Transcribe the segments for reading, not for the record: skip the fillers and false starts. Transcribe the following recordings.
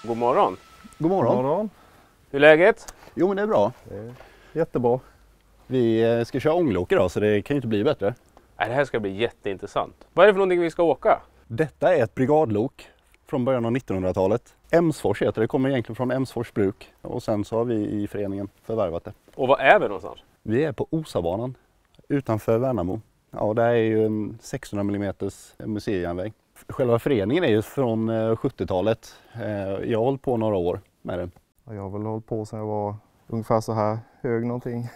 God morgon. God morgon. God morgon. Hur är läget? Jo, men det är bra. Jättebra. Vi ska köra ånglok idag så det kan ju inte bli bättre. Det här ska bli jätteintressant. Vad är det för någonting vi ska åka? Detta är ett brigadlok från början av 1900-talet. Emsfors heter det, kommer egentligen från Emsfors bruk. Och sen så har vi i föreningen förvärvat det. Och vad är vi någonstans? Vi är på Osabanan utanför Värnamo. Ja, det är ju en 600 mm museijärnväg. Själva föreningen är ju från 70-talet. Jag har hållit på några år med det. Jag har väl hållit på sedan jag var ungefär så här hög någonting,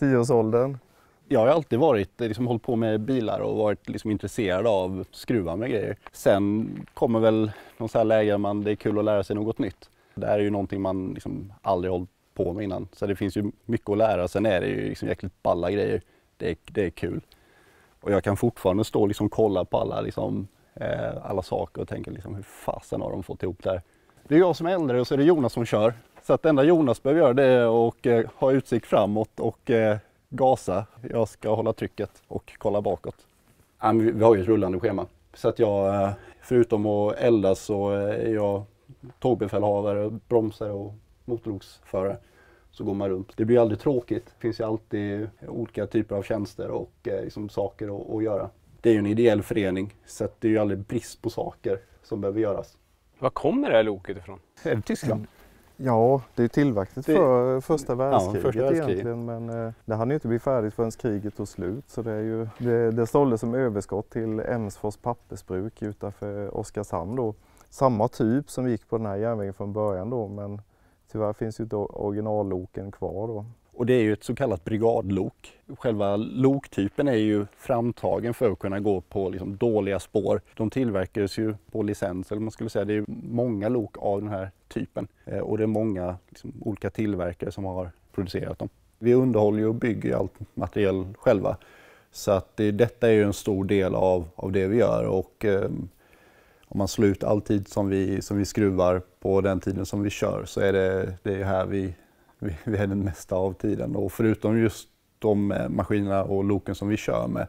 10-årsåldern. Jag har alltid varit, hållit på med bilar och varit intresserad av skruvar med grejer. Sen kommer väl någon sån här läge där det är kul att lära sig något nytt. Det här är ju någonting man aldrig hållit på med innan. Så det finns ju mycket att lära. Sen är det ju jäkligt balla grejer. Det är kul. Och jag kan fortfarande stå och kolla på alla saker och tänka hur fasen har de fått ihop det här. Det är jag som är äldre och så är det Jonas som kör. Så att enda Jonas behöver göra det är och ha utsikt framåt och gasa. Jag ska hålla trycket och kolla bakåt. Vi har ju ett rullande schema. Så att jag, förutom att elda så är jag tågbefälhavare, bromsare och motorloksförare. Så går man runt. Det blir aldrig tråkigt. Det finns ju alltid olika typer av tjänster och saker att göra. Det är ju en ideell förening så att det är ju aldrig brist på saker som behöver göras. Var kommer det här loket ifrån? Är det Tyskland? Ja, det är tillverkat för första världskriget egentligen, men det hann ju inte bli färdigt förrän kriget tog slut. Så det såldes som överskott till Emsfors pappersbruk utanför Oskarshamn då. Samma typ som gick på den här järnvägen från början då, men tyvärr finns ju inte originalloken kvar då. Och det är ju ett så kallat brigadlok. Själva loktypen är ju framtagen för att kunna gå på dåliga spår. De tillverkas ju på licens, eller man skulle säga. Det är ju många lok av den här typen. Och det är många olika tillverkare som har producerat dem. Vi underhåller ju och bygger allt material själva. Så att detta är ju en stor del av det vi gör. Och om man slår ut all tid som vi skruvar på den tiden som vi kör så är det här vi är den mesta av tiden. Och förutom just de maskinerna och loken som vi kör med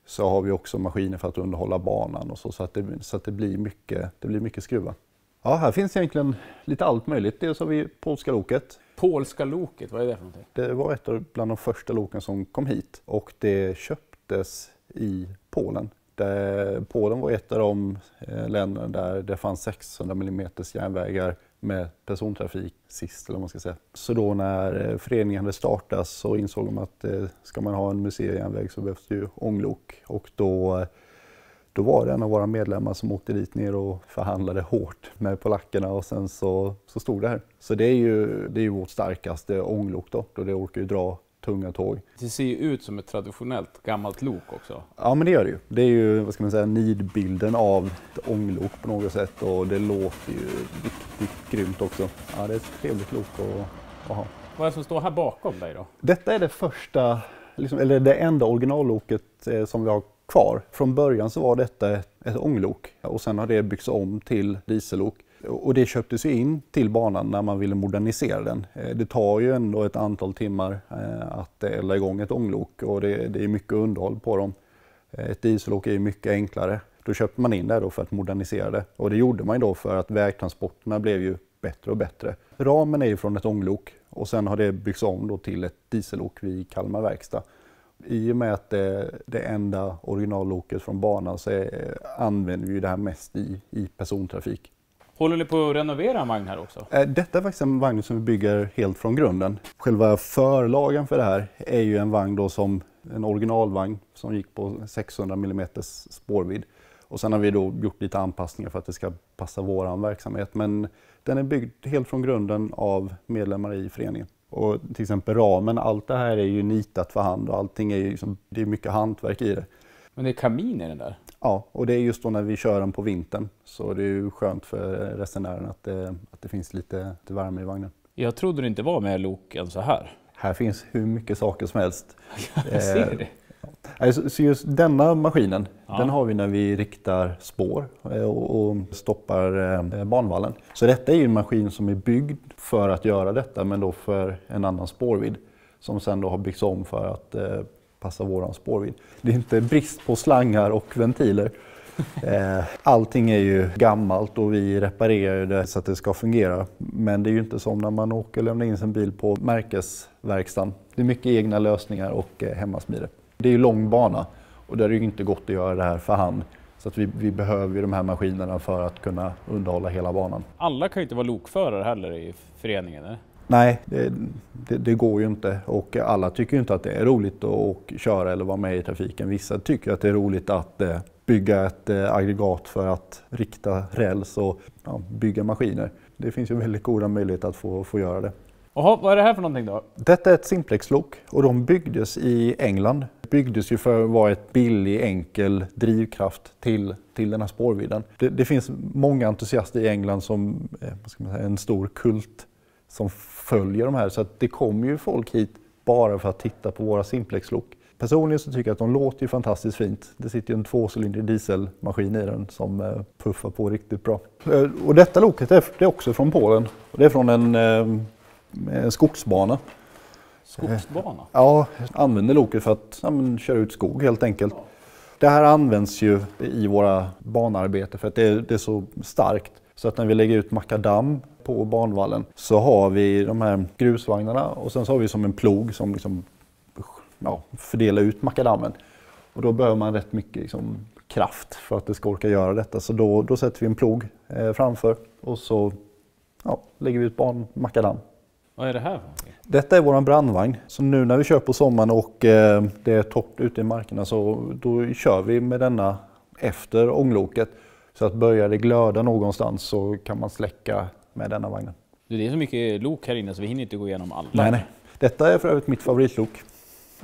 så har vi också maskiner för att underhålla banan och så att det blir mycket skruva. Ja, här finns egentligen lite allt möjligt. Dels har vi polska loket. Polska loket, vad är det för någonting? Det var ett av bland de första loken som kom hit och det köptes i Polen. Polen var ett av de länder där det fanns 600 mm järnvägar med persontrafik sist, eller vad man ska säga. Så då när föreningen hade startats så insåg de att ska man ha en museijärnväg så behövs det ju ånglok. Och då var det en av våra medlemmar som åkte dit ner och förhandlade hårt med polackerna och sen så stod det här. Så det är ju vårt starkaste ånglok då, och det orkar ju dra tunga tåg. Det ser ju ut som ett traditionellt gammalt lok också. Ja, men det gör det ju. Det är ju, vad ska man säga, nidbilden av ett ånglok på något sätt och det låter ju riktigt grymt också. Ja, det är ett trevligt lok att ha. Vad är det som står här bakom dig då? Detta är det första, eller det enda originalloket som vi har kvar. Från början så var detta ett ånglok och sen har det byggts om till diesellok. Och det köptes ju in till banan när man ville modernisera den. Det tar ju ändå ett antal timmar att elda igång ett ånglok och det är mycket underhåll på dem. Ett diesellok är ju mycket enklare. Då köpte man in det då för att modernisera det. Och det gjorde man ju då för att vägtransporterna blev ju bättre och bättre. Ramen är ju från ett ånglok och sen har det byggts om då till ett diesellok vid Kalmar verkstad. I och med att det enda originalloket från banan så använder vi det här mest i persontrafik. Håller ni på att renovera en vagn här också? Detta är faktiskt en vagn som vi bygger helt från grunden. Själva förlagen för det här är ju en vagn då som en originalvagn som gick på 600 mm spårvidd. Och sen har vi då gjort lite anpassningar för att det ska passa våran verksamhet. Men den är byggd helt från grunden av medlemmar i föreningen. Och till exempel ramen, allt det här är ju nitat för hand och allting är ju det är mycket hantverk i det. Men det är kamin i den där? Ja, och det är just då när vi kör den på vintern. Så det är ju skönt för resenären att det finns lite värme i vagnen. Jag trodde det inte var med loken så här. Här finns hur mycket saker som helst. Jag ser det. Så just denna maskinen, den har vi när vi riktar spår och stoppar banvallen. Så detta är ju en maskin som är byggd för att göra detta, men då för en annan spårvidd. Som sen då har byggts om för att passa våran spårvidd. Det är inte brist på slangar och ventiler. Allting är ju gammalt och vi reparerar det så att det ska fungera. Men det är ju inte som när man åker och lämnar in sin bil på märkesverkstan. Det är mycket egna lösningar och hemmasmide. Det är ju lång bana och det är ju inte gott att göra det här för hand. Så att vi behöver ju de här maskinerna för att kunna underhålla hela banan. Alla kan ju inte vara lokförare heller i föreningen, eller? Nej, det går ju inte och alla tycker ju inte att det är roligt att köra eller vara med i trafiken. Vissa tycker att det är roligt att bygga ett aggregat för att rikta räls och bygga maskiner. Det finns ju väldigt goda möjligheter att få göra det. Jaha, vad är det här för någonting då? Detta är ett Simplex-lok och de byggdes i England. Byggdes ju för att vara ett billig, enkel drivkraft till den här spårvidden. Det finns många entusiaster i England som en stor kult som följer de här. Så att det kommer ju folk hit bara för att titta på våra Simplex-lok. Personligen så tycker jag att de låter ju fantastiskt fint. Det sitter ju en 2-cylindrig dieselmaskin i den som puffar på riktigt bra. Och detta loket är också från Polen. Det är från en skogsbana. Skogsbana? Ja, använder loket för att köra ut skog helt enkelt. Det här används ju i våra banarbete för att det är så starkt. Så att när vi lägger ut makadam på banvallen så har vi de här grusvagnarna och sen så har vi som en plog som liksom, fördelar ut makadammen. Och då behöver man rätt mycket kraft för att det ska orka göra detta. Så då sätter vi en plog framför och så lägger vi ut makadam. Vad är det här? Detta är våran brandvagn. Så nu när vi kör på sommaren och det är torrt ute i markerna så då kör vi med denna efter ångloket. Så att börjar det glöda någonstans så kan man släcka med denna vagnen. Det är så mycket lok här inne så vi hinner inte gå igenom alla. Nej. Detta är för övrigt mitt favoritlok.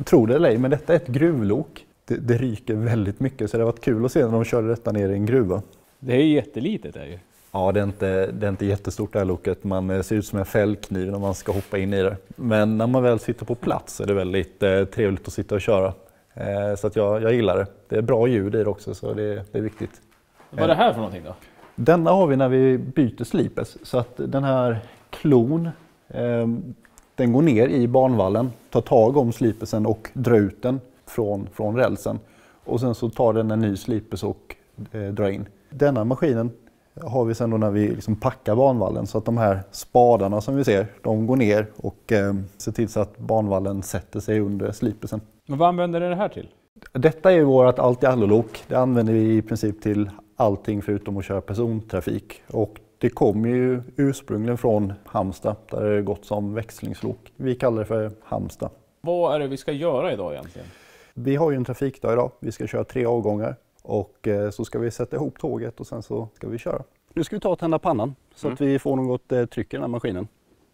Tror det eller ej, men detta är ett gruvlok. Det ryker väldigt mycket så det har varit kul att se när de körde detta ner i en gruva. Det är ju jättelitet där ju. Ja, det är inte jättestort det här loket. Man ser ut som en fällkniv när man ska hoppa in i det. Men när man väl sitter på plats är det väldigt trevligt att sitta och köra. Så att jag gillar det. Det är bra ljud i det också så det är viktigt. Vad är det här för någonting då? Denna har vi när vi byter slipes. Så att den här klon, den går ner i banvallen, tar tag om slipesen och drar ut den från rälsen. Och sen så tar den en ny slipes och drar in. Denna maskinen har vi sen då när vi packar banvallen så att de här spadarna som vi ser, de går ner och ser till så att banvallen sätter sig under slipesen. Men vad använder ni det här till? Detta är vårt allt-i-allo-lok. Det använder vi i princip till allting förutom att köra persontrafik. Och det kommer ju ursprungligen från Halmstad där det är gått som växlingslok. Vi kallar det för Halmstad. Vad är det vi ska göra idag egentligen? Vi har ju en trafikdag idag. Vi ska köra 3 avgångar. Och så ska vi sätta ihop tåget och sen så ska vi köra. Nu ska vi ta och tända pannan så att vi får något tryck i den här maskinen.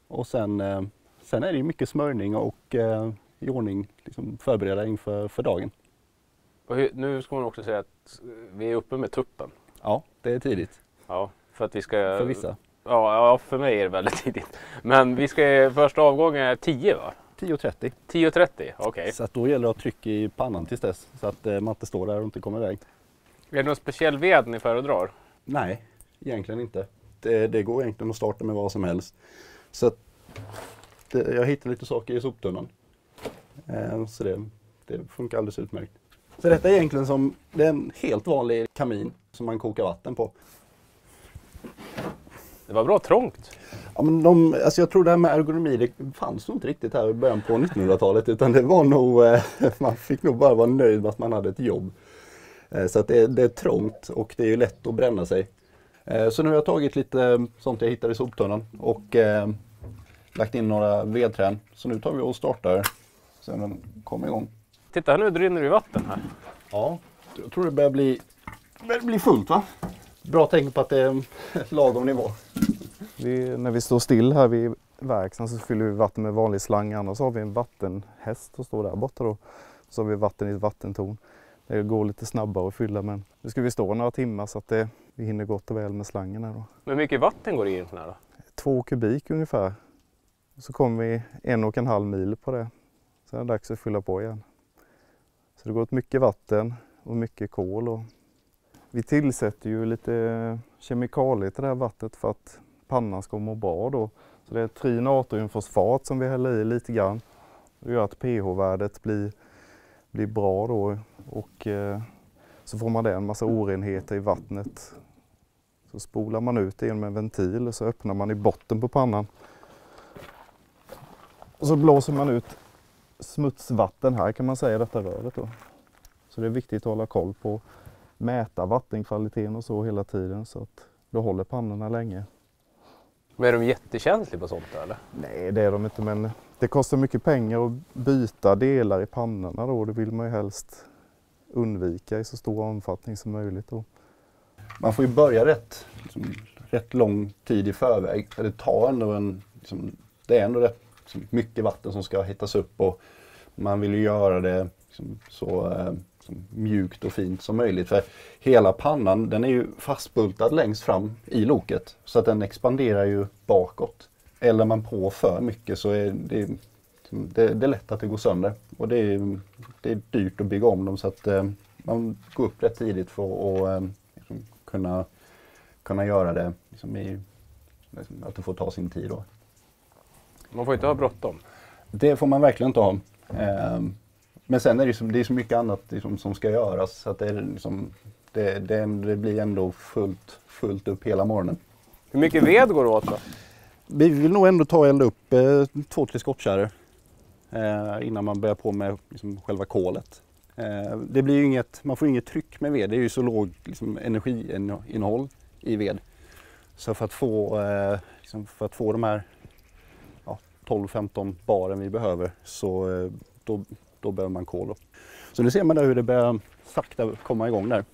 Och sen är det ju mycket smörjning och i ordning förbereda inför dagen. Och nu ska man också säga att vi är uppe med tuppen. Ja, det är tidigt. Ja, för att vi ska... För vissa. Ja, för mig är det väldigt tidigt. Men vi ska första avgången är 10 va? 10.30. 10.30, okej. Så att då gäller det att trycka i pannan tills dess så att man inte står där och inte kommer iväg. Är det någon speciell ved ni föredrar? Nej, egentligen inte. Det går egentligen att starta med vad som helst. Så att jag hittade lite saker i soptunnan. Så det funkar alldeles utmärkt. Så detta är egentligen det är en helt vanlig kamin som man kokar vatten på. Det var bra trångt. Ja, men jag tror det här med ergonomi, det fanns nog inte riktigt här i början på 1900-talet utan det var nog, man fick nog bara vara nöjd med att man hade ett jobb. Så att det är trångt och det är ju lätt att bränna sig. Så nu har jag tagit lite sånt jag hittade i soptunnan och lagt in några vedträn. Så nu tar vi och startar så den kommer igång. Titta, nu rinner det vatten här. Ja, jag tror det börjar bli fullt va? Bra tänk på att det är lagom nivå. När vi står still här vid verkstaden så fyller vi vatten med vanlig slang. Annars har vi en vattenhäst som står där borta då. Så har vi vatten i ett vattentorn. Det går lite snabbare att fylla men nu ska vi stå några timmar så att vi hinner gott och väl med slangen här då. Men hur mycket vatten går det in här då? 2 kubik ungefär. Så kommer vi 1,5 mil på det. Så är det dags att fylla på igen. Så det går åt mycket vatten och mycket kol. Och vi tillsätter ju lite kemikalier till det här vattnet för att pannan ska må bra då. Så det är trinatriumfosfat som vi häller i lite grann. Det gör att pH-värdet blir bra då. Och Så får man det en massa orenheter i vattnet. Så spolar man ut det genom en ventil och så öppnar man i botten på pannan. Och så blåser man ut smutsvatten här kan man säga detta röret då. Så det är viktigt att hålla koll på, mäta vattenkvaliteten och så hela tiden så att du håller pannorna länge. Men är de jättekänsliga på sånt eller? Nej det är de inte, men det kostar mycket pengar att byta delar i pannorna då. Det vill man ju helst undvika i så stor omfattning som möjligt då. Man får ju börja rätt lång tid i förväg. Det tar ändå det är ändå rätt mycket vatten som ska hittas upp och man vill ju göra det så mjukt och fint som möjligt. För hela pannan den är ju fastbultad längst fram i loket så att den expanderar ju bakåt. Eldar man på för mycket så är det är lätt att det går sönder och det är dyrt att bygga om dem så att man går upp rätt tidigt för att kunna göra det att det får ta sin tid då. Man får inte ha bråttom. Det får man verkligen inte ha. Men sen är det är så mycket annat som ska göras så att det blir ändå fullt upp hela morgonen. Hur mycket ved går det åt då? Vi vill nog ändå elda upp 2-3 skottkärror innan man börjar på med själva kolet. Det blir ju man får inget tryck med ved, det är ju så låg energiinnehåll i ved. Så för att få de här 12-15 baren vi behöver så då behöver man kol. Så nu ser man där hur det börjar sakta komma igång där.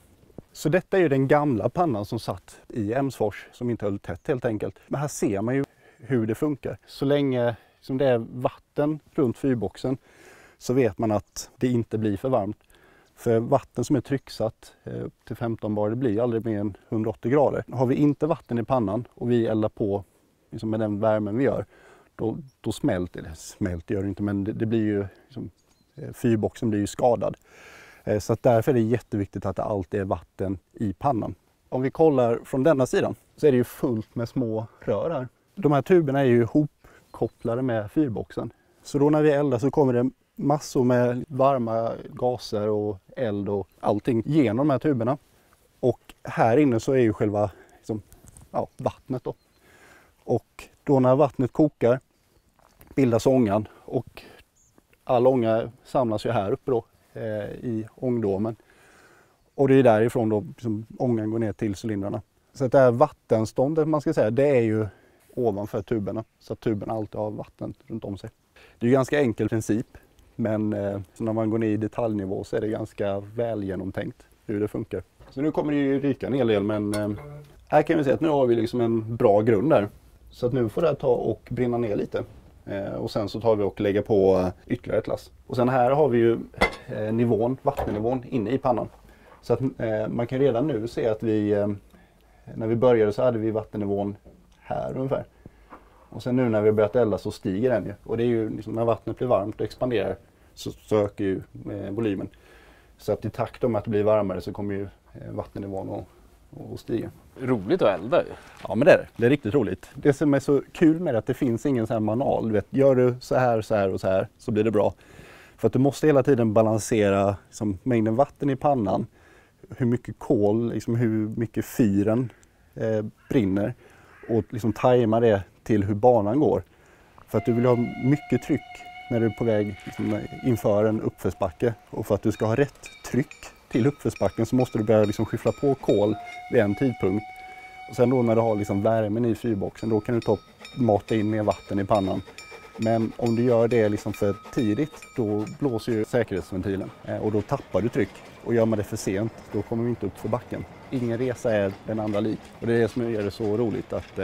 Så detta är ju den gamla pannan som satt i Emsfors som inte höll tätt helt enkelt. Men här ser man ju hur det funkar. Så länge som det är vatten runt fyrboxen så vet man att det inte blir för varmt. För vatten som är trycksatt till 15 bar det blir aldrig mer än 180 grader. Har vi inte vatten i pannan och vi eldar på med den värmen vi gör då smälter det. Smälter gör det inte men det blir ju fyrboxen blir ju skadad. Så att därför är det jätteviktigt att det alltid är vatten i pannan. Om vi kollar från denna sidan så är det ju fullt med små rör här. De här tuberna är ju ihopkopplade med fyrboxen. Så då när vi eldar så kommer det massor med varma gaser och eld och allting genom de här tuberna. Och här inne så är ju själva vattnet då. Och då när vattnet kokar bildas ångan och all ånga samlas ju här uppe då i ångdomen. Och det är därifrån då ångan går ner till cylindrarna. Så att det här vattenståndet man ska säga det är ju ovanför tuberna så att tuberna alltid har vatten runt om sig. Det är ju ganska enkel princip men när man går ner i detaljnivå så är det ganska väl genomtänkt hur det funkar. Så nu kommer det ju ryka en hel del men här kan vi se att nu har vi en bra grund där. Så att nu får det ta och brinna ner lite. Och sen så tar vi och lägger på ytterligare ett lass. Och sen här har vi ju vattennivån inne i pannan. Så att man kan redan nu se att när vi började så hade vi vattennivån här ungefär. Och sen nu när vi börjat elda så stiger den ju. Och det är ju när vattnet blir varmt och expanderar så ökar ju volymen. Så att i takt med att det blir varmare så kommer ju vattennivån att stiga. Roligt att elda ju. Ja men det är det. Det är riktigt roligt. Det som är så kul med det är att det finns ingen sån här manual. Du vet, gör du så här och så här så blir det bra. För att du måste hela tiden balansera mängden vatten i pannan. Hur mycket kol, hur mycket fyren brinner. Och tajma det till hur banan går. För att du vill ha mycket tryck när du är på väg inför en uppförsbacke. Och för att du ska ha rätt tryck till uppförsbacken så måste du börja skyffla på kol vid en tidpunkt. Och sen då när du har värmen i fyrboxen då kan du mata in mer vatten i pannan. Men om du gör det för tidigt då blåser ju säkerhetsventilen och då tappar du tryck. Och gör man det för sent då kommer vi inte upp för backen. Ingen resa är den andra lik. Och det är det som gör det så roligt att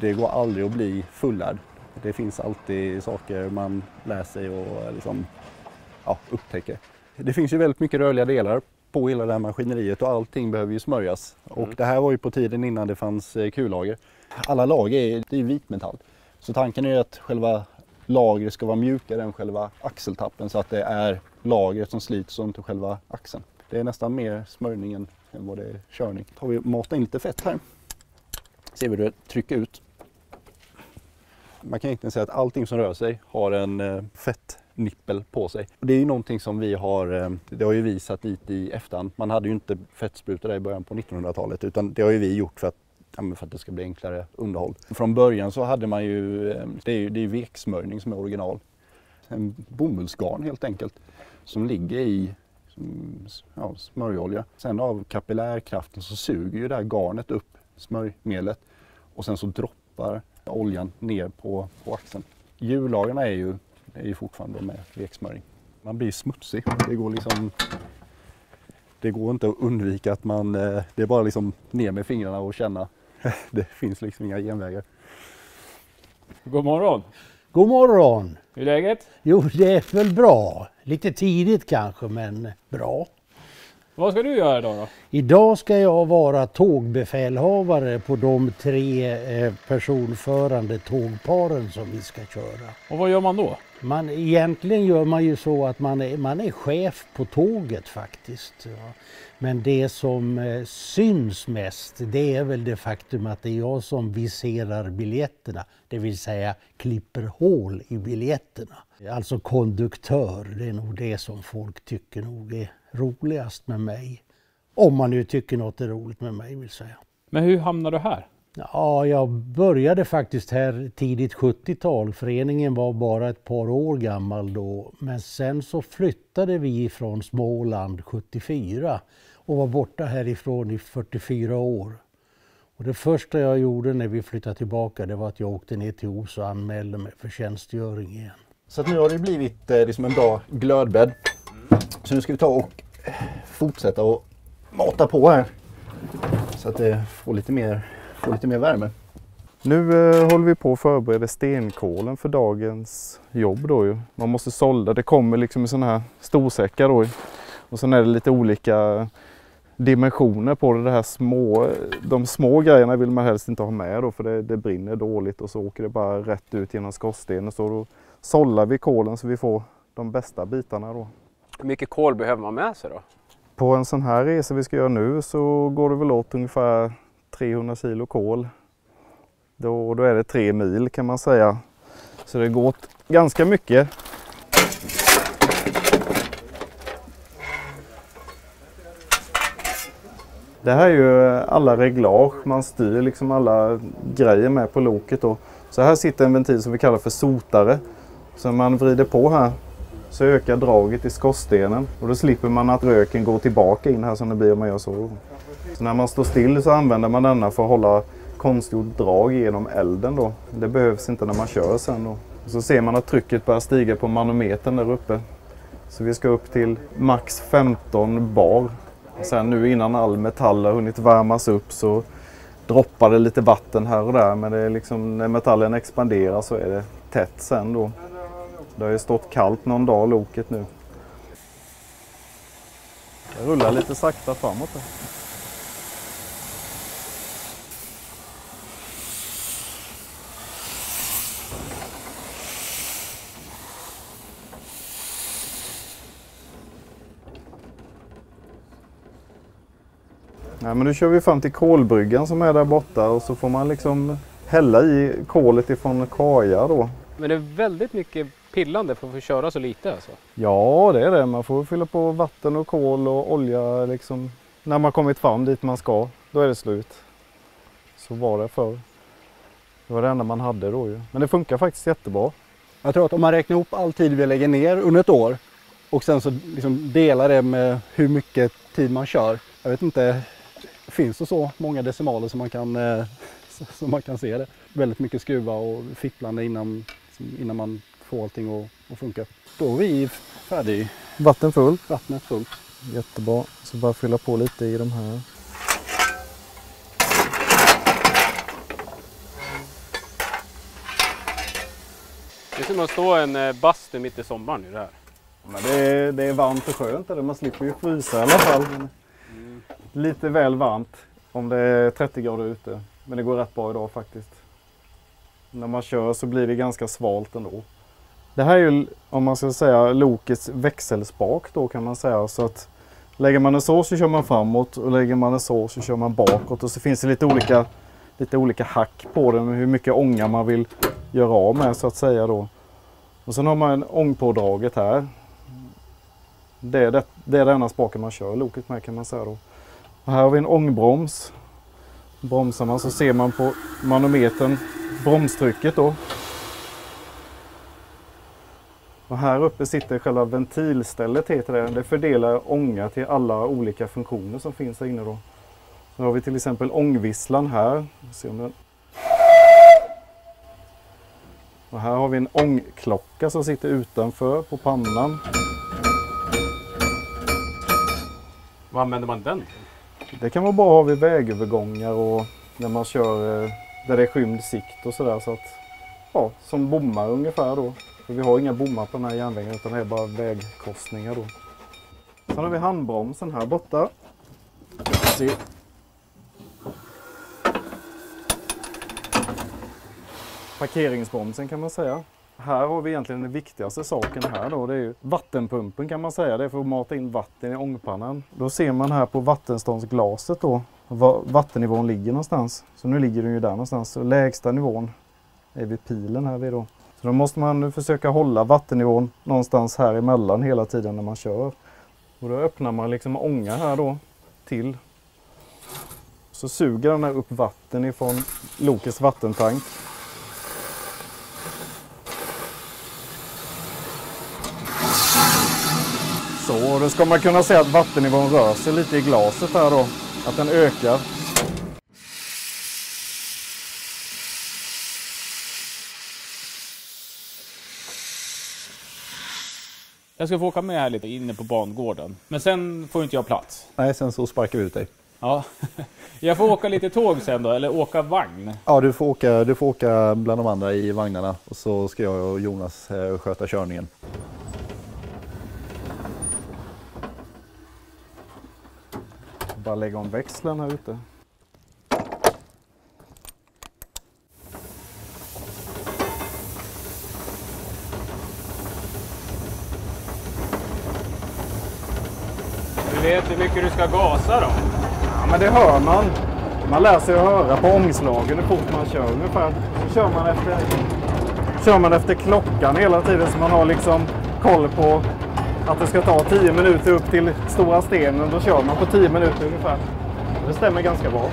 det går aldrig att bli fullärd. Det finns alltid saker man lär sig och upptäcker. Det finns ju väldigt mycket rörliga delar på hela det här maskineriet och allting behöver ju smörjas. Och det här var ju på tiden innan det fanns kullager. Alla lager är vitmetall. Så tanken är att själva lagret ska vara mjukare än själva axeltappen så att det är lagret som slits och inte själva axeln. Det är nästan mer smörjningen än vad det är körning. Tar vi mata in lite fett här. Ser vi det trycka ut. Man kan egentligen säga att allting som rör sig har en nippel på sig. Det är ju någonting som vi har, det har ju vi satt dit i efterhand. Man hade ju inte fettsprutor där i början på 1900-talet utan det har ju vi gjort för att det ska bli enklare underhåll. Från början så hade man ju, det är veksmörjning som är original. En bomullsgarn helt enkelt som ligger i smörjolja. Sen av kapillärkraften så suger ju det här garnet upp smörjmedlet och sen så droppar oljan ner på axeln. Hjullagarna är ju fortfarande med veksmörjning. Man blir smutsig. Det går inte att undvika att det är bara liksom ner med fingrarna och känna. Det finns liksom inga genvägar. God morgon! God morgon! Hur är läget? Jo, det är väl bra. Lite tidigt kanske, men bra. Vad ska du göra idag då? Idag ska jag vara tågbefälhavare på de 3 personförande tågparen som vi ska köra. Och vad gör man då? Egentligen gör man ju så att man är chef på tåget faktiskt. Ja. Men det som syns mest, det är väl det faktum att det är jag som viserar biljetterna. Det vill säga klipper hål i biljetterna. Alltså konduktör, det är nog det som folk tycker nog är roligast med mig. Om man nu tycker något är roligt med mig vill säga. Men hur hamnade du här? Ja, jag började faktiskt här tidigt 70-tal. Föreningen var bara ett par år gammal då. Men sen så flyttade vi från Småland 74 och var borta härifrån i 44 år. Och det första jag gjorde när vi flyttade tillbaka det var att jag åkte ner till Os och anmälde mig för tjänstgöring igen. Så att nu har det blivit liksom en bra glödbädd. Så nu ska vi ta och fortsätta och mata på här. Så att det får lite mer värme. Nu håller vi på att förbereda stenkålen för dagens jobb då ju. Man måste sålla, det kommer liksom i sådana här storsäckar då. Och sen är det lite olika dimensioner på det här de små grejerna vill man helst inte ha med då för det brinner dåligt och så åker det bara rätt ut genom skorstenen. Så då sållar vi kolen så vi får de bästa bitarna då. Hur mycket kol behöver man med sig då? På en sån här resa vi ska göra nu så går det väl åt ungefär 300 kilo kol. Då är det 3 mil kan man säga. Så det går åt ganska mycket. Det här är ju alla reglage, man styr liksom alla grejer med på loket då. Så här sitter en ventil som vi kallar för sotare. Så när man vrider på här så ökar draget i skorstenen och då slipper man att röken går tillbaka in här som det blir om man gör så. Så när man står still så använder man denna för att hålla konstgjort drag genom elden då. Det behövs inte när man kör sen då. Och så ser man att trycket börjar stiga på manometern där uppe. Så vi ska upp till max 15 bar. Och sen nu innan all metall har hunnit värmas upp så droppar det lite vatten här och där. Men det är liksom, när metallen expanderar så är det tätt sen då. Det har ju stått kallt någon dag loket nu. Jag rullar lite sakta framåt där. Ja, men nu kör vi fram till kolbryggan som är där borta och så får man liksom hälla i kolet ifrån kaja då. Men det är väldigt mycket pillande för att få köra så lite alltså? Ja, det är det. Man får fylla på vatten och kol och olja liksom. När man kommit fram dit man ska, då är det slut. Så var det förr. Det var det enda man hade då ju. Men det funkar faktiskt jättebra. Jag tror att om man räknar ihop all tid vi lägger ner under ett år och sen så liksom delar det med hur mycket tid man kör. Jag vet inte, finns det så många decimaler som man kan se det? Väldigt mycket skruva och fipplande innan man får allting att funka. Då är vi färdiga. Vatten fullt. Vattnet fullt. Jättebra. Så bara fylla på lite i de här. Det är som att stå en bastu mitt i sommaren nu det här. Men det är varmt och skönt. Eller? Man slipper ju frysa i alla fall. Lite väl varmt om det är 30 grader ute. Men det går rätt bra idag faktiskt. När man kör så blir det ganska svalt ändå. Det här är ju, om man ska säga, lokets växelspak då kan man säga. Så att lägger man en så kör man framåt och lägger man en så kör man bakåt. Och så finns det lite olika hack på den med hur mycket ånga man vill göra av med så att säga då. Och sen har man en ångpådraget här. Det är denna spaken man kör loket med, kan man säga då. Och här har vi en ångbroms. Bromsar man så ser man på manometern bromstrycket då. Och här uppe sitter själva ventilstället, heter det. Det fördelar ånga till alla olika funktioner som finns här inne då. Så har vi till exempel ångvisslan här. Och här har vi en ångklocka som sitter utanför på pannan. Vad använder man den? Det kan vara bra att ha vid vägövergångar och när man kör där det är skymd sikt och sådär. Så att, ja, som bommar ungefär då. För vi har inga bommar på den här järnvägen utan det är bara vägkorsningar då. Sen har vi handbromsen här borta. Se. Parkeringsbromsen kan man säga. Här har vi egentligen den viktigaste saken här då. Det är ju vattenpumpen kan man säga. Det är för att mata in vatten i ångpannan. Då ser man här på vattenståndsglaset då var vattennivån ligger någonstans. Så nu ligger den ju där någonstans. Så lägsta nivån är vid pilen här vid då. Så då måste man försöka hålla vattennivån någonstans här emellan hela tiden när man kör. Och då öppnar man liksom ånga här då till. Så suger den här upp vatten ifrån lokets vattentank. Så då ska man kunna säga att vattennivån rör sig lite i glaset här då. Att den ökar. Jag ska få åka med här lite inne på bangården. Men sen får inte jag plats. Nej, sen så sparkar vi ut dig. Ja. Jag får åka lite tåg sen då, eller åka vagn? Ja, du får åka bland de andra i vagnarna. Och så ska jag och Jonas sköta körningen. Bara lägga om växeln här ute. Du vet hur mycket du ska gasa då? Ja, men det hör man. Man lär sig att höra på ångslagen hur fort man kör ungefär. Så kör man efter klockan hela tiden så man har liksom koll på att det ska ta 10 minuter upp till Stora Stenen. Då kör man på 10 minuter ungefär. Det stämmer ganska bra.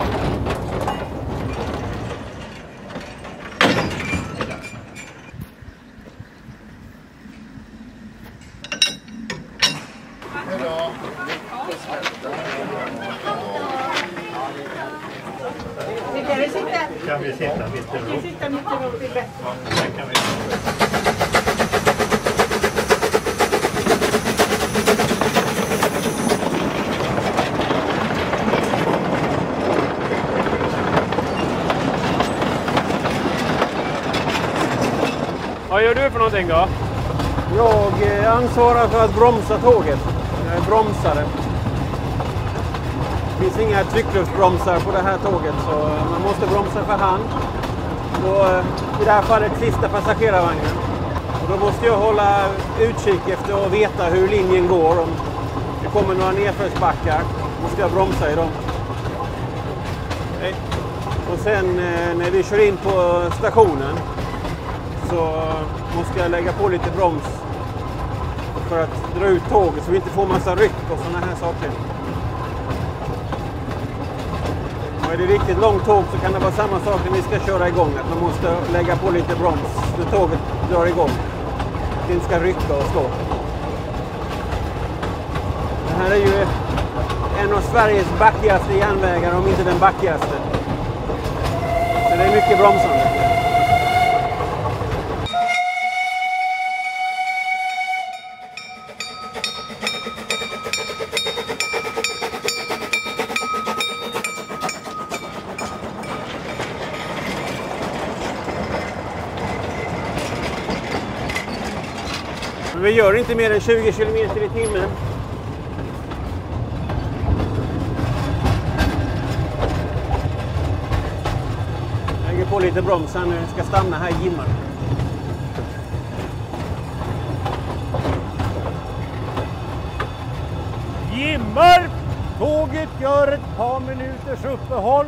Kan vi sitta mitt emot? Vi sitter mitt emot, det är bättre. Ja, kan vi. Vad gör du för någonting då? Jag ansvarar för att bromsa tåget. Jag är bromsare. Det finns inga tryckluftsbromsar på det här tåget så man måste bromsa för hand. Och i det här fallet sista passagerarvagnen. Och då måste jag hålla utkik efter att veta hur linjen går. Om det kommer några nedförsbackar måste jag bromsa i dem. Och sen när vi kör in på stationen så måste jag lägga på lite broms för att dra ut tåget så vi inte får massa ryck och sådana här saker. Och är det riktigt långt tåg så kan det vara samma sak när vi ska köra igång. Att man måste lägga på lite broms när tåget drar igång. Det inte ska rycka och slå. Det här är ju en av Sveriges backigaste järnvägar, om inte den backigaste. Så det är mycket bromsande. Vi gör inte mer än 20 km i timmen. Jag lägger på lite broms här nu. Ska stanna här i Gimmar. Gimmar! Tåget gör ett par minuters uppehåll.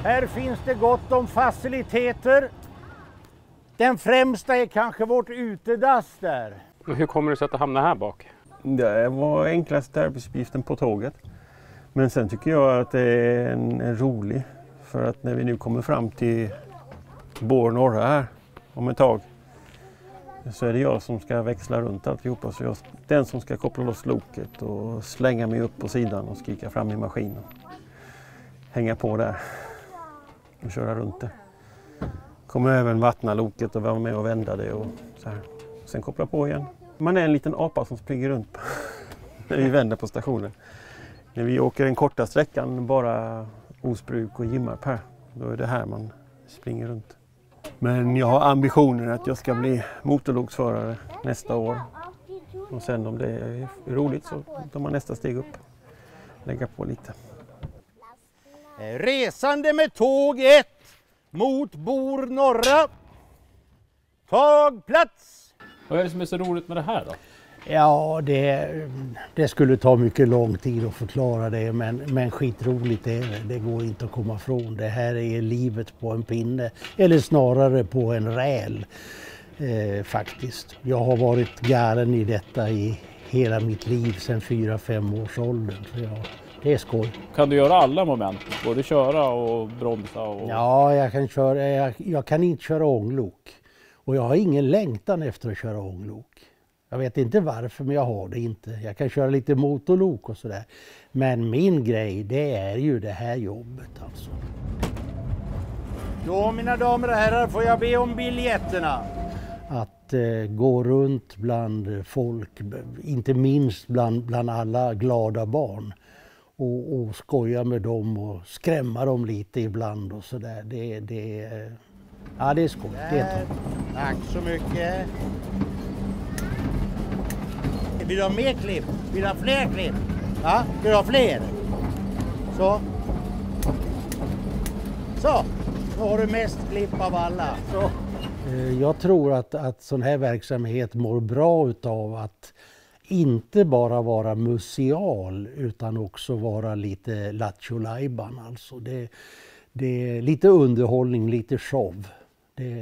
Här finns det gott om faciliteter. Den främsta är kanske vårt utedass där. Men hur kommer det sig att du hamnar här bak? Det var enklaste arbetsuppgiften på tåget. Men sen tycker jag att det är en rolig. För att när vi nu kommer fram till Bor norra här om ett tag. Så är det jag som ska växla runt alltihopa. Så jag är den som ska koppla loss loket och slänga mig upp på sidan och skrika fram i maskinen. Hänga på där och köra runt det. Kommer även vattna loket och vara med och vända det och så här. Sen koppla på igen. Man är en liten apa som springer runt när vi vänder på stationen. När vi åker den korta sträckan, bara Osbruk och Gimmarp här, då är det här man springer runt. Men jag har ambitionen att jag ska bli motorloksförare nästa år. Och sen om det är roligt så tar man nästa steg upp. Lägga på lite. Resande med tåg 1 mot Bor norra. Tag plats! Vad är det som är så roligt med det här då? Ja, det skulle ta mycket lång tid att förklara det, men skitroligt är det. Det går inte att komma ifrån. Det här är livet på en pinne, eller snarare på en räl faktiskt. Jag har varit galen i detta i hela mitt liv sedan 4-5 års åldern. Så det är skoj. Kan du göra alla moment? Både köra och bromsa? Och... Ja, jag kan inte köra ånglok. Och jag har ingen längtan efter att köra ånglok. Jag vet inte varför, men jag har det inte. Jag kan köra lite motorlok och sådär. Men min grej, det är ju det här jobbet alltså. Då, mina damer och herrar, får jag be om biljetterna. Att gå runt bland folk, inte minst bland alla glada barn. Och skoja med dem och skrämma dem lite ibland och sådär. Ja, det är skoj. Tack så mycket. Vill du ha mer klipp? Vill du ha fler klipp? Ja, vill du ha fler? Så. Nu har du mest klipp av alla. Så. Jag tror att sån här verksamhet mår bra utav att inte bara vara museal utan också vara lite lattjo-lajban. Alltså det är lite underhållning, lite show.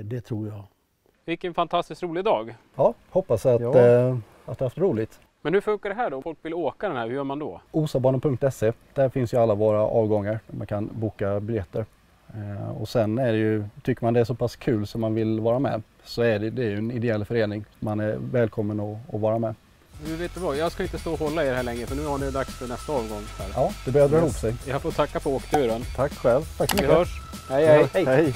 Det tror jag. Vilken fantastiskt rolig dag. Ja, hoppas att du har haft roligt. Men hur funkar det här då? Om folk vill åka den här, hur gör man då? Osabanan.se, där finns ju alla våra avgångar. Man kan boka biljetter. Och sen är det ju, tycker man det är så pass kul som man vill vara med, så är det är ju en ideell förening. Man är välkommen att vara med. Du vet vad, jag ska inte stå och hålla er här länge för nu har det dags för nästa avgång. Här. Ja, det börjar dra ihop sig. Jag får tacka för åkturen. Tack själv. Tack så mycket. Vi hörs. Hej, hej. Hej.